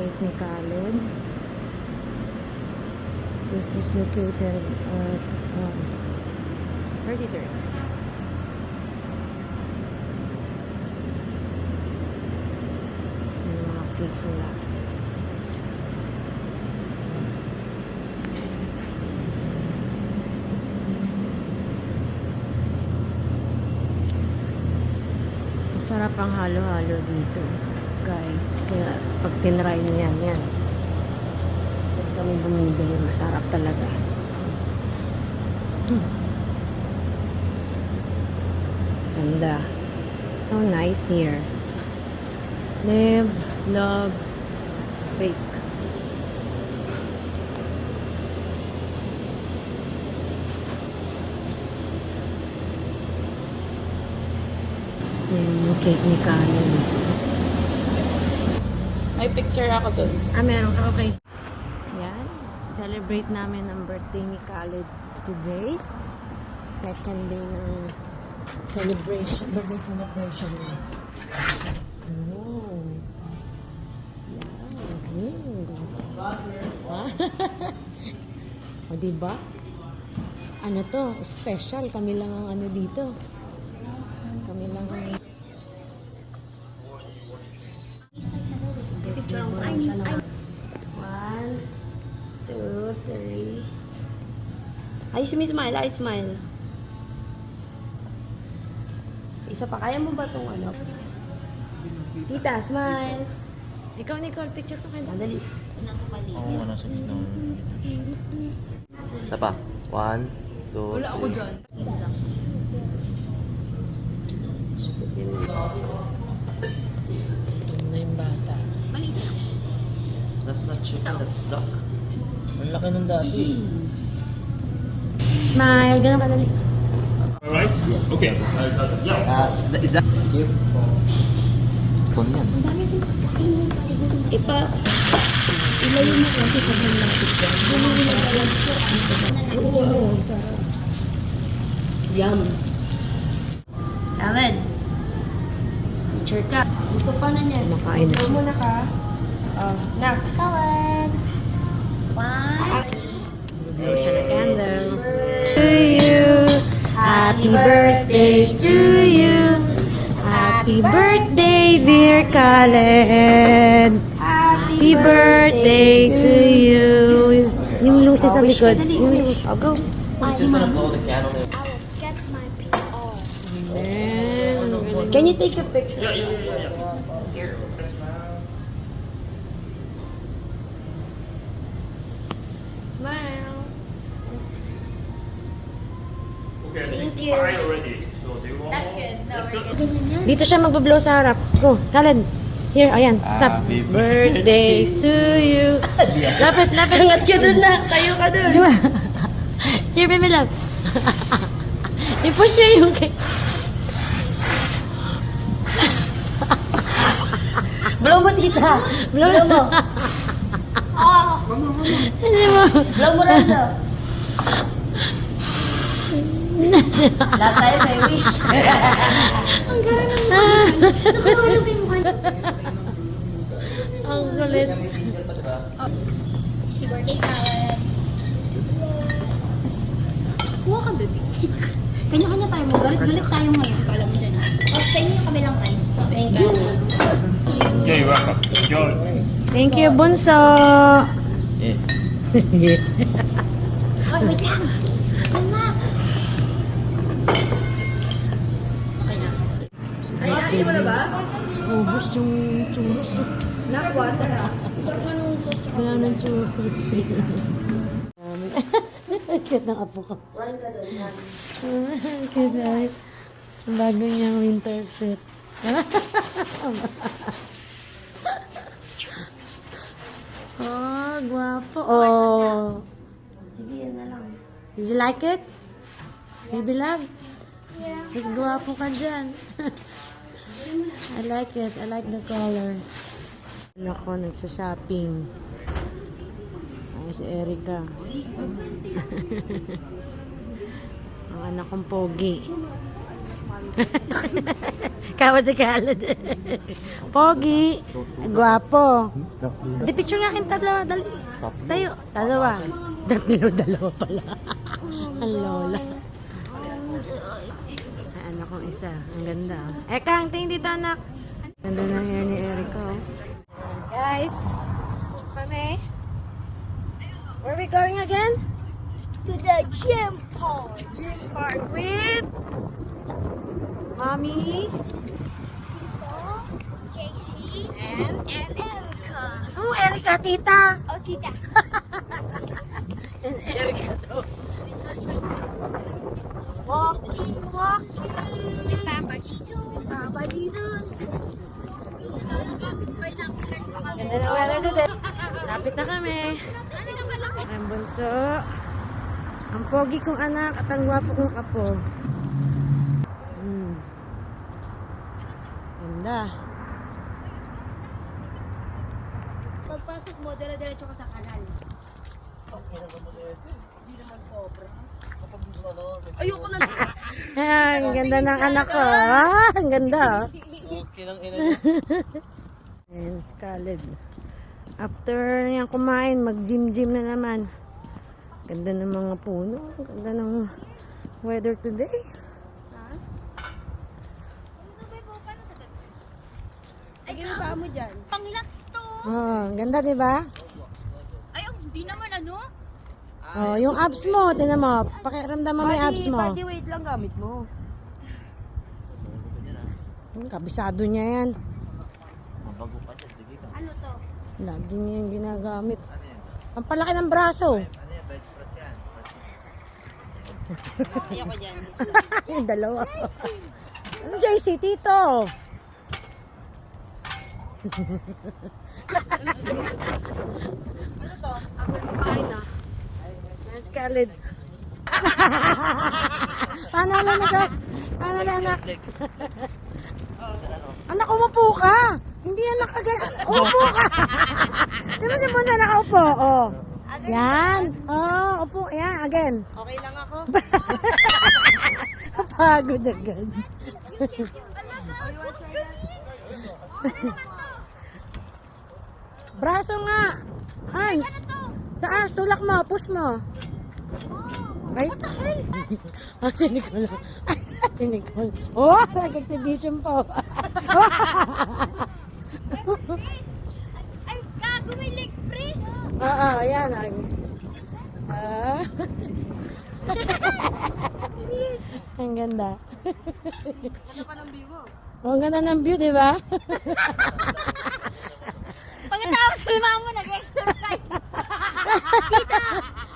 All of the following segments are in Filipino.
cake ni Khaled. This is located at 33rd. Yung mga cakes nila. Masarap ang halo-halo dito, guys. Kaya pag tinry nyo yan. Diyan kami bumibili. Masarap talaga. Ganda. So nice here. Live, love, bake. Yung cake ni Khaled. May picture ako dun. Meron ka? Okay. Yan. Celebrate namin ang birthday ni Khaled today. Second day ng celebration. Birthday celebration niya. Oh. Wow. O, diba? Ano to? Special. Kami lang ang ano dito. Kami lang ang... Picture ako. 1, 2, 3. Ay, smile. Ay, smile. Isa pa. Kaya mo ba itong ano? Tita, smile. Ikaw, Nicole, picture ko kayo. Dali. Nasa paligid. Oo, nasa gitna. Isa pa. 1, 2, Wala ako dyan. Sukutin mo. Ito na yung bata. Maliit lang. That's not chicken, that's duck. Ang laki ng dati. Smile. Ganun ka dali. Rice? Yes. Okay. Yeah. Is that here? Ito yan. Ilayo mo kasi sa malapit dyan. Oo, sarap. Yum. Khaled. Picture ka. Ito pa na niya. Kumakain na siya. Muna ka. Nak. Khaled. One. Blow siya na candle. To you. Happy birthday to you. Happy birthday, dear Khaled. Happy birthday to you. Yung luces sa likod. Yung luces. Oh, go. It's just gonna blow the candle in. I will get my PR. Can you take a picture? Yeah. Here. Smile. Okay, I Thank think you. 5 already. So do you want That's more? good. No, That's we're good. good. Dito siya magbablow sa harap. Go, Khaled. Here, ayan. Stop. Happy Birthday to you. Lapit. Angat ka dun na. Tayo ka dun. Diba? Here, baby love. I-push niya yung cake. Blow mo, tita. Blow mo. Oh, Hindi mo. Blow mo rin daw. Lahat tayo may wish. ang gara naman. Nakawalo pa yung mukha. Ang kulit. Happy birthday, Khaled. Kuha ka, baby. Kanya-kanya tayo. Galit tayo ngayon. Kala mo dyan, ah. Sa inyo yung kabilang rice. Thank you. Yeah, you're welcome. Enjoy. Thank you, Bunso. Yeah. Ay, wait lang. Anak. Ay, dati mo na ba? Ubus yung churros. Nak, water na. Sarap ka nung sauce. Wala ng churros. Cute ng apo ko. Wine ka dun. Cute ay. Ang bago niyang winter suit. Oh, guwapo. Oh. Sige, yan na lang. Did you like it? Baby love? Yeah. Mas guwapo ka dyan. I like it. I like the color. Nako, nagsha-shopping. Ay, si Erica. Ang anak kong pogi. Kawa si Khaled. Pogi. Gwapo. Di picture nga akin dalawa. Dali. Tayo. Dalawa. Dalawa pala. Ang lola. Ay, anak kong isa. Ang ganda. Kang, tingin dito anak. Ganda ng hair ni Erica. Guys. Kami. Where are we going again? To the gym park. Gym park with Mommy JC and Erica. oh, Erica, tita. Oh, tita. And Erica too. Walking. Papa Jesus. Papa Jesus. Ganda Ganda na weather today. Lapit na kami. Ano naman lang? Ang bunso. Ang pogi kong anak at ang gwapo kong apo. Ganda. Pagpasok mo, dire-diretso ka sa kanal. Ang ganda ng anak ko. Ah, ang ganda. Okay lang ina niya. Ayan, si Khaled. After niyang kumain, mag-gym-gym na naman. Ganda ng mga puno. Ganda ng weather today. Ay, ganun pa mo dyan? Pang-lats to. Oh, ganda, di ba? Ay, hindi naman ano? Oh, yung abs mo, tinan mo. Pakiramdam mo yung abs mo. Body weight lang gamit mo. Kabisado niya yan. Mabago pa dyan. Sige ka. Ano to? Lagi niya yung ginagamit. Ang palaki ng braso. Ano yan? Veg press yan. Ayoko dyan. Yung dalawa. Ang JC, tito. Ano to? Ay na. There's Khaled. Paano lang ka? Paano lang anak? Flex. Anak, umupo ka. Hindi yan umupo ka. Di ba si Bunsa nakaupo? Oh. Yan. Oh, upo. Yan, again. Okay lang ako. Kapagod agad. Braso nga. Arms. Sa arms, tulak mo, push mo. Ay. Ah, si Nicole. Si Nicole. Oh, nag-exhibition pa. Ay, gago, may leg press. Oo, ayan. Ah. Ang ganda. Ano pa ng view mo? Oh, ang ganda ng view, di ba? Pagkatapos lima mo, nag-exercise.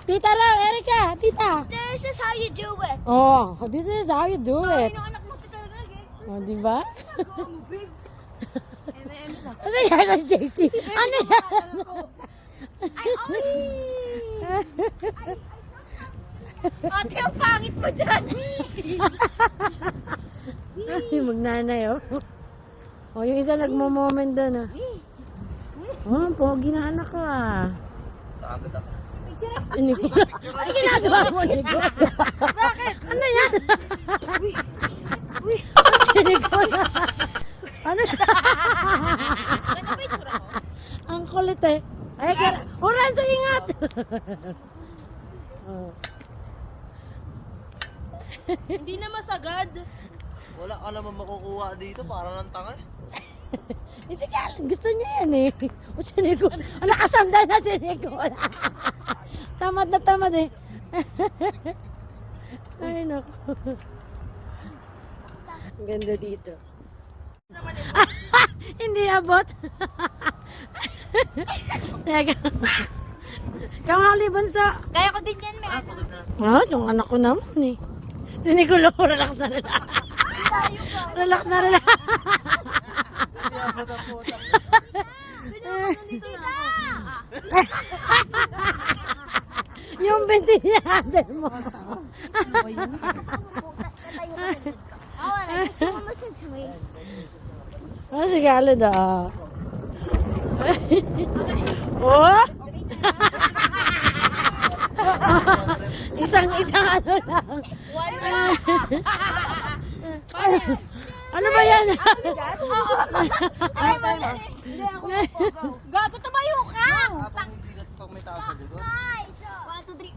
Tita raw, Erica, tita. This is how you do it. Oh, this is how you do Ay, it. yung anak mo talaga nag-exercise. Oh, di ba? MM lang. Ano yan ang JC? Ano yan? Ay, ay! Ate, ang pangit mo dyan. Ay, magnanay, oh. Oh, yung isa nagmo-moment doon, oh. Oh, ang pogi na anak ko, ah. Nico. Ano ginagawa mo, Nico? Bakit? Ano yan? Si Nico na. Ano? Ang kulit, eh. Ay, Oranzo, ingat! Oh. Hindi na masagad. Wala ka naman makukuha dito. Parang ng tanga. Eh, si Khaled, gusto niya yan eh. O si Nico, nakasandal na si Nico. Tamad na tamad eh. Ay, naku. Ang ganda dito. Hindi abot. Teka. Ikaw nga libonso. Kaya ko din yan, may. Ah, yung anak ko naman eh. Si Nicolo, relax na relax. Relax na relax. Yung bintinyahan mo. Oh, gusto ko listen to me. Ah, si Khaled ah. Oh! isang ano lang. Ano ba yan? Ay, tayo. Hindi, ako po. Go. Gago, tumayo ka! Habang bigat pag may tao sa likod. Guys! 1, 2, 3.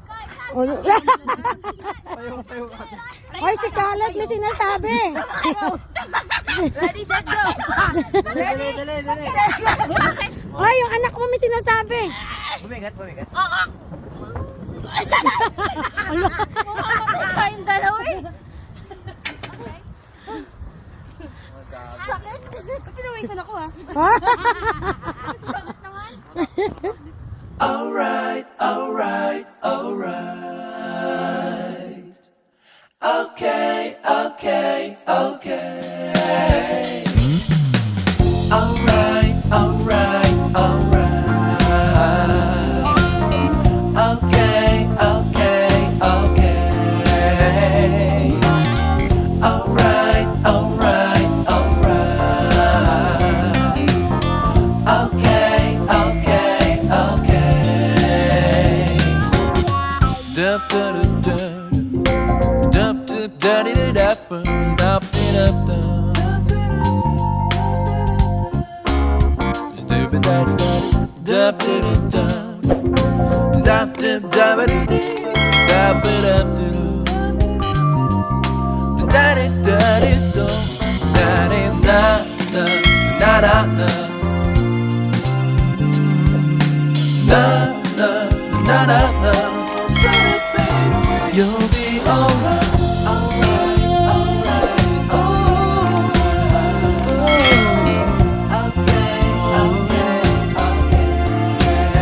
Guys, Payo ka. Hoy, si Kalat may sinasabi. Ready, set, go. Dali. Hoy, yung anak mo may sinasabi. Bumigat. tayong dalawa eh. Sakit. Pinawisan ako ah. Sakit naman. Alright. Okay. Alright. Da da da da da da da.